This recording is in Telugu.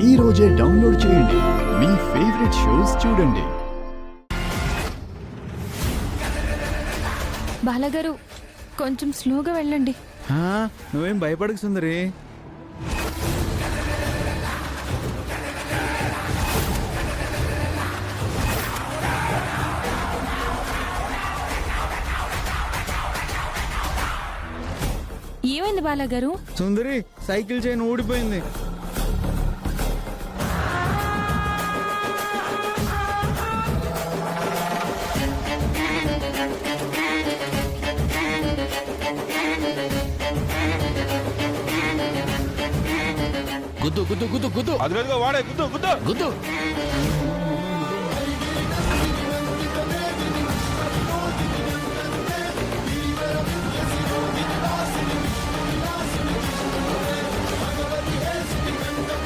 ఈ రోజే డౌన్లోడ్ చేయండి. మీ ఫేవరెట్ షోస్ చూడండి. బాలగారు కొంచెం స్లోగా వెళ్ళండి. నువ్వేం భయపడకు సుందరి. ఏమైంది బాలగారు? సుందరి సైకిల్ చైన్ ఊడిపోయింది. గుద్దు గుద్దు గుద్దు గుద్దు అదిగా వాడే గుద్దు గుద్దు గుద్దు.